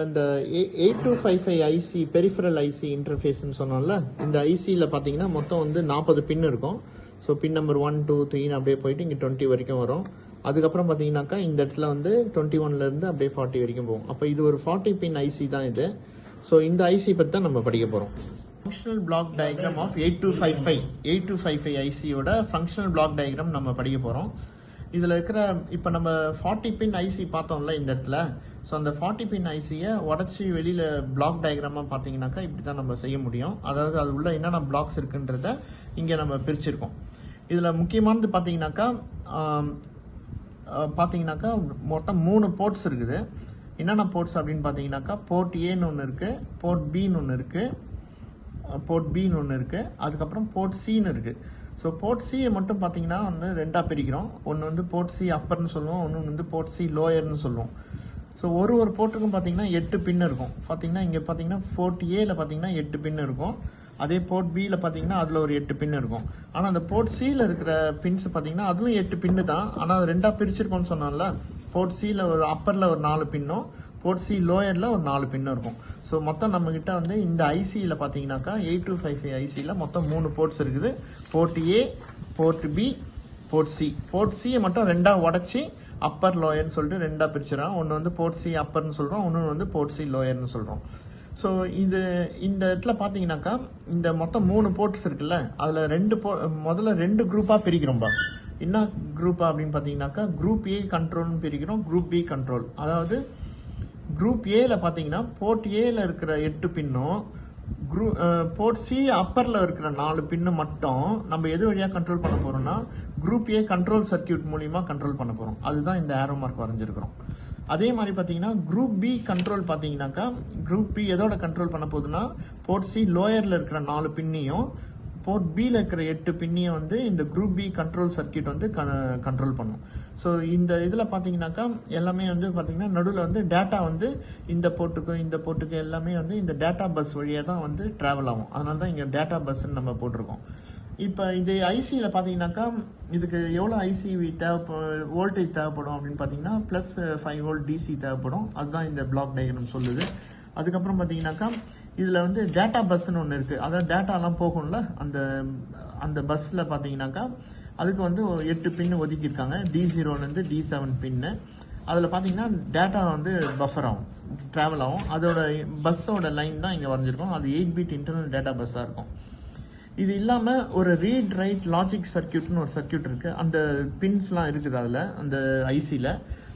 இந்த 8255 IC peripheral IC இன்டர்ஃபேஸ்ன்னு சொன்னோம்ல, இந்த ஐசியில் பார்த்தீங்கன்னா மொத்தம் வந்து 40 பின் இருக்கும். ஸோ பின் நம்பர் 1 2 3 அப்படியே போயிட்டு இங்கே 20 வரைக்கும் வரும். அதுக்கப்புறம் பார்த்தீங்கன்னாக்கா இந்த இடத்துல வந்து 21லேருந்து அப்படியே 40 வரைக்கும் போகும். அப்போ இது ஒரு 40 பின் ஐசி தான் இது. ஸோ இந்த ஐசி பற்றி தான் நம்ம படிக்க போகிறோம். ஃபங்க்ஷனல் பிளாக் டயக்ராம் ஆஃப் 8255 ஐசியோட ஃபங்க்ஷனல் பிளாக் டயக்ராம் நம்ம படிக்க போகிறோம். இதில் இருக்கிற இப்போ நம்ம 40 பின் ஐசி பார்த்தோம்ல இந்த இடத்துல. ஸோ அந்த 40 பின் ஐசியை உடச்சி வெளியில் பிளாக் டயக்ராமாக பார்த்தீங்கன்னாக்கா இப்படி தான் நம்ம செய்ய முடியும். அதாவது அது உள்ள என்னென்ன பிளாக்ஸ் இருக்குன்றத இங்கே நம்ம பிரிச்சிருக்கோம். இதில் முக்கியமானது பார்த்தீங்கன்னாக்கா மொத்தம் 3 போர்ட்ஸ் இருக்குது. என்னென்ன போர்ட்ஸ் அப்படின்னு பார்த்தீங்கன்னாக்கா போர்ட் ஏன்னு ஒன்று இருக்குது, போர்ட் பின்னு ஒன்று இருக்குது, போர்ட் பின்னு ஒன்று இருக்குது, அதுக்கப்புறம் போர்ட் சின்னு இருக்குது. ஸோ போர்ட் சியை மட்டும் பார்த்தீங்கன்னா வந்து ரெண்டாக பிரிக்கிறோம். ஒன்று வந்து போர்ட் சி அப்பர்னு சொல்லுவோம், ஒன்று வந்து போர்ட் சி லோயர்னு சொல்லுவோம். ஸோ ஒரு போர்ட்டுக்கும் பார்த்தீங்கன்னா 8 பின் இருக்கும். பார்த்தீங்கன்னா இங்கே பார்த்தீங்கன்னா போர்ட் ஏல பார்த்தீங்கன்னா 8 பின் இருக்கும். அதே போர்ட் பியில் பார்த்தீங்கன்னா அதில் ஒரு 8 பின் இருக்கும். ஆனால் அந்த போர்ட் சியில் இருக்கிற பின்ஸ் பார்த்தீங்கன்னா அதுவும் 8 பின்னு தான். ஆனால் அது ரெண்டாக பிரிச்சிருக்கோம்னு சொன்னோம்ல, போர்ட் சியில் ஒரு அப்பரில் ஒரு 4 பின்னும் போர்ட் சி லோயரில் ஒரு 4 பின்னும் இருக்கும். ஸோ மொத்தம் நம்மக்கிட்ட வந்து இந்த ஐசியில் பார்த்தீங்கன்னாக்கா 8255 ஐசியில் மொத்தம் 3 போர்ட்ஸ் இருக்குது. Port A, port B, port C. Port சியை மட்டும் ரெண்டாக உடச்சி அப்பர் லோயர்னு சொல்லிட்டு ரெண்டாக பிரிச்சிடறோம். ஒன்று வந்து போர்ட் சி அப்பர்னு சொல்கிறோம், ஒன்று வந்து போர்ட் சி லோயர்னு சொல்கிறோம். ஸோ இந்த இடத்துல பார்த்தீங்கன்னாக்கா இந்த மொத்தம் 3 போர்ட்ஸ் இருக்குல்ல, அதில் முதல்ல 2 குரூப்பாக பிரிக்கிறோம்பா. என்ன குரூப்பா அப்படின்னு பார்த்தீங்கன்னாக்கா குரூப் ஏ கண்ட்ரோல்னு பிரிக்கிறோம், குரூப் பி கண்ட்ரோல். அதாவது குரூப் ஏல பார்த்தீங்கன்னா போர்ட் ஏல இருக்கிற 8 பின்னும் போர்ட் சி அப்பரில் இருக்கிற 4 பின்னு மட்டும் நம்ம எது வழியாக கண்ட்ரோல் பண்ண போகிறோம்னா குரூப் ஏ கண்ட்ரோல் சர்க்கியூட் மூலிமா கண்ட்ரோல் பண்ண போகிறோம். அதுதான் இந்த ஏரோ மார்க் வரைஞ்சிருக்கிறோம். அதே மாதிரி பார்த்தீங்கன்னா குரூப் பி கண்ட்ரோல் பார்த்தீங்கன்னாக்கா குரூப் பி எதோட கண்ட்ரோல் பண்ண போகுதுன்னா போர்ட் சி லோயரில் இருக்கிற 4 பின்னையும் போர்ட் பியில் இருக்கிற 8 பின்னையும் வந்து இந்த குரூப் பி கண்ட்ரோல் சர்க்கியூட் வந்து கண்ட்ரோல் பண்ணும். ஸோ இந்த இதில் பார்த்தீங்கன்னாக்கா எல்லாமே வந்து பார்த்தீங்கன்னா நடுவில் வந்து டேட்டா வந்து இந்த போர்ட்டுக்கு எல்லாமே வந்து இந்த டேட்டா பஸ் வழியாக தான் வந்து ட்ராவல் ஆகும். அதனால தான் இங்கே டேட்டா பஸ்ன்னு நம்ம போட்டிருக்கோம். இப்போ இது ஐசியில் பார்த்தீங்கன்னாக்கா இதுக்கு எவ்வளோ ஐசி வோல்டேஜ் தேவைப்படும் அப்படின்னு பார்த்தீங்கன்னா +5 வோல்ட் டிசி தேவைப்படும். அதுதான் இந்த பிளாக் டயக்ராம் சொல்லுது. அதுக்கப்புறம் பார்த்தீங்கன்னாக்கா இதில் வந்து டேட்டா பஸ்ன்னு ஒன்று இருக்குது. அதாவது டேட்டாலாம் போகும்ல அந்த பஸ்ஸில் பார்த்தீங்கன்னாக்கா அதுக்கு வந்து 8 பின்னு ஒதுக்கியிருக்காங்க, D0லேருந்து D7 பின்னு. அதில் பார்த்தீங்கன்னா டேட்டா வந்து பஃபர் ஆகும், ட்ராவல் ஆகும். அதோட பஸ்ஸோட லைன் தான் இங்கே வரைஞ்சிருக்கோம். அது 8 பிட் இன்டர்னல் டேட்டா பஸ்ஸாக இருக்கும். இது இல்லாமல் ஒரு ரீட் ரைட் லாஜிக் சர்க்கியூட்னு ஒரு சர்க்கியூட் இருக்குது. அந்த பின்ஸ்லாம் இருக்குது அதில் அந்த ஐசியில்.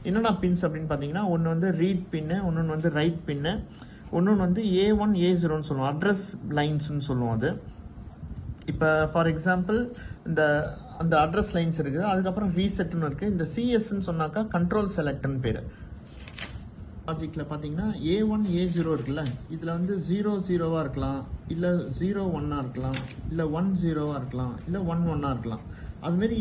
என்னென்ன பின்ஸ் அப்படின்னு பார்த்தீங்கன்னா ஒன்று வந்து ரீட் பின்னு, ஒன்று வந்து ரைட் பின்னு, ஒன்று வந்து A1 A0ன்னு சொல்லுவோம், அட்ரஸ் லைன்ஸ்ன்னு சொல்லுவோம். அது இப்போ ஃபார் எக்ஸாம்பிள் அந்த அட்ரஸ் லைன்ஸ் இருக்குது. அதுக்கப்புறம் ரீசெட்னு இருக்குது. இந்த சிஎஸ்ன்னு சொன்னாக்கா கண்ட்ரோல் செலக்ட்னு பேர். லாஜிக்கில் பார்த்தீங்கன்னா A1 A0 இருக்குல்ல, இதில் வந்து 0 0வாக இருக்கலாம், இல்லை 0 1ஆக இருக்கலாம், இல்லை 1 0வாக இருக்கலாம், இல்லை 1 1ஆக இருக்கலாம். அதுமாரி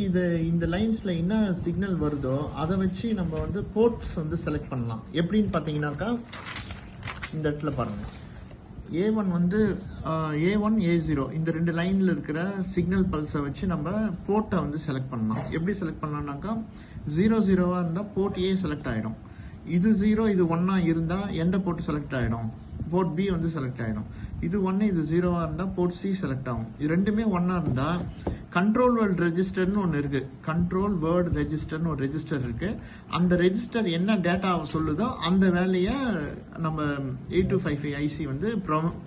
இந்த லைன்ஸில் என்ன சிக்னல் வருதோ அதை வச்சு நம்ம வந்து போர்ட்ஸ் வந்து செலக்ட் பண்ணலாம். எப்படின்னு பார்த்தீங்கன்னாக்கா இந்த இடத்துல பாருங்கள், A1 வந்து A1 A0 இந்த 2 லைனில் இருக்கிற சிக்னல் பல்ஸை வச்சு நம்ம போர்ட்டை வந்து செலக்ட் பண்ணலாம். எப்படி செலக்ட் பண்ணலாம்னாக்கா 0 0வாக இருந்தால் போர்ட் ஏ செலக்ட் ஆகிடும். இது 0 இது 1ஆக இருந்தால் எந்த போர்ட் செலக்ட் ஆகிடும்? போர்ட் பி வந்து செலக்ட் ஆகிடும். இது 1 இது 0வாக இருந்தால் போர்ட் சி செலக்ட் ஆகும். இது ரெண்டுமே 1ஆக இருந்தால் கண்ட்ரோல் வேர்ட் ரெஜிஸ்டர்னு ஒன்று இருக்குது. கண்ட்ரோல் வேர்ட் ரெஜிஸ்டர்னு ஒரு ரெஜிஸ்டர் இருக்குது. அந்த ரெஜிஸ்டர் என்ன டேட்டா சொல்லுதோ அந்த வேலையை நம்ம 8255 ஐசி வந்து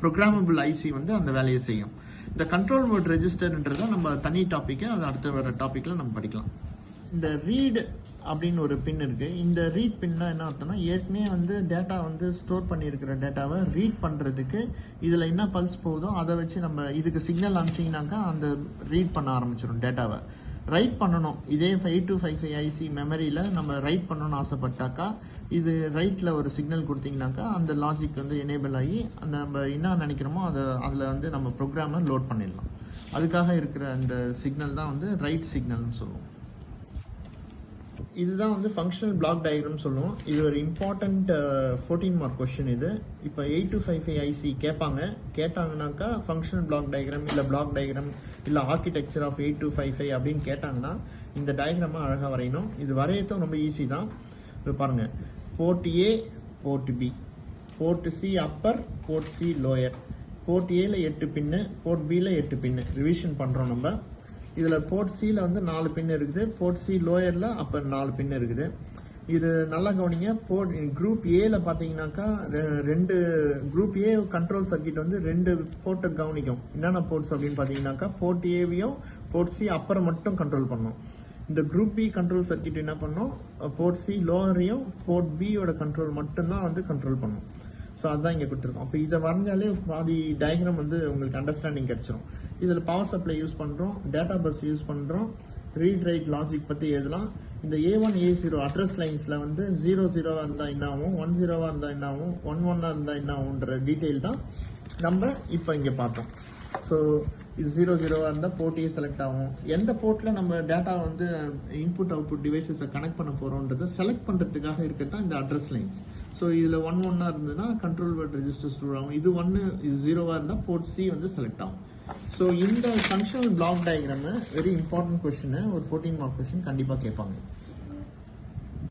ப்ரோக்ராமபிள் ஐசி வந்து அந்த வேலையை செய்யும். இந்த கண்ட்ரோல் வேர்ட் ரெஜிஸ்டர்ன்றதை நம்ம தனி டாப்பிக்கை அது அடுத்த வர டாப்பிக்கில் நம்ம படிக்கலாம். இந்த ரீட் அப்படின்னு ஒரு பின் இருக்குது. இந்த ரீட் பின்னா என்ன அர்த்தம்னா ஏற்கனவே வந்து டேட்டா வந்து ஸ்டோர் பண்ணியிருக்கிற டேட்டாவை ரீட் பண்ணுறதுக்கு இதில் என்ன பல்ஸ் போகுதோ அதை வச்சு நம்ம இதுக்கு சிக்னல் அனுப்பிச்சிங்கனாக்கா அந்த ரீட் பண்ண ஆரம்பிச்சிடும் டேட்டாவை. ரைட் பண்ணணும், இதே 8255 ஐசி மெமரியில் நம்ம ரைட் பண்ணணும்னு ஆசைப்பட்டாக்கா இது ரைட்டில் ஒரு சிக்னல் கொடுத்தீங்கன்னாக்கா அந்த லாஜிக் வந்து எனேபிள் ஆகி அந்த நம்ம என்ன நினைக்கிறோமோ அதில் வந்து நம்ம ப்ரோக்ராமை லோட் பண்ணிடலாம். அதுக்காக இருக்கிற அந்த சிக்னல் தான் வந்து ரைட் சிக்னல்னு சொல்லுவோம். இதுதான் வந்து ஃபங்க்ஷனல் பிளாக் டயக்ராம் சொல்லுவோம். இது ஒரு இம்பார்ட்டண்ட் 14 மார்க் கொஸ்டின் இது. இப்போ 8255 ஐசி கேட்டாங்கனாக்கா ஃபங்க்ஷனல் பிளாக் டயக்ராம் இல்லை பிளாக் டயக்ராம் இல்லை ஆர்கிடெக்சர் ஆஃப் 8255 அப்படின்னு கேட்டாங்கன்னா இந்த டயக்ராமை அழகாக வரையணும். இது வரையத்தும் ரொம்ப ஈஸி தான். இது பாருங்கள், port A, port B, port C upper, port C lower. Port ஏல 8 பின்னு, போர்ட் பியில் 8 பின்னு ரிவிஷன் பண்ணுறோம் நம்ம. இதில் போர்ட் சியில் வந்து 4 பின் இருக்குது, போர்ட் சி லோயரில் அப்போ 4 பின் இருக்குது. இது நல்லா கவனிங்க. போர்ட் குரூப் ஏல பார்த்தீங்கன்னாக்கா ரெண்டு குரூப் ஏ கண்ட்ரோல் சர்க்கியூட் வந்து 2 போர்ட்டை கவனிக்கும். என்னென்ன போர்ட்ஸ் அப்படின்னு பார்த்தீங்கன்னாக்கா போர்ட் ஏவையும் போர்ட் சி அப்பரை மட்டும் கண்ட்ரோல் பண்ணும். இந்த குரூப் பி கண்ட்ரோல் சர்க்கியூட் என்ன பண்ணும், போர்ட் சி லோவரையும் போர்ட் பியோட கண்ட்ரோல் மட்டும்தான் வந்து கண்ட்ரோல் பண்ணும். ஸோ அதுதான் இங்கே கொடுத்துருக்கோம். அப்போ இதை வரைஞ்சாலே பாதி டயக்ராம் வந்து உங்களுக்கு அண்டர்ஸ்டாண்டிங் கிடச்சிரும். இதில் பவர் சப்ளை யூஸ் பண்ணுறோம், டேட்டா பஸ் யூஸ் பண்ணுறோம், ரீட் ரைட் லாஜிக் பற்றி எழுதலாம். இந்த A1 A0 அட்ரஸ் லைன்ஸில் வந்து 00 இருந்தால் என்ன ஆகும், 10 இருந்தால் என்ன ஆகும், 11 இருந்தால் என்ன ஆகுன்ற டீட்டெயில் தான் நம்ம இப்போ இங்கே பார்த்தோம். ஸோ இது 00 இருந்தால் போர்ட் ஏ செலக்ட் ஆகும். எந்த போர்ட்டில் நம்ம டேட்டா வந்து இன்புட் அவுட்புட் டிவைசஸை கனெக்ட் பண்ண போகிறோன்றதை செலக்ட் பண்ணுறதுக்காக இருக்கிறது தான் இந்த அட்ரஸ் லைன்ஸ். ஸோ இதில் 11 இருந்ததுன்னா கண்ட்ரோல் வேர்ட் ரெஜிஸ்டர் ஸ்டோர் ஆகும். இது 1 இது 0 இருந்தால் போர்ட் சி வந்து செலக்ட் ஆகும். ஸோ இந்த functional block diagram very important question, ஒரு 14 மார்க் கொஸ்டின் கண்டிப்பாக கேட்பாங்க.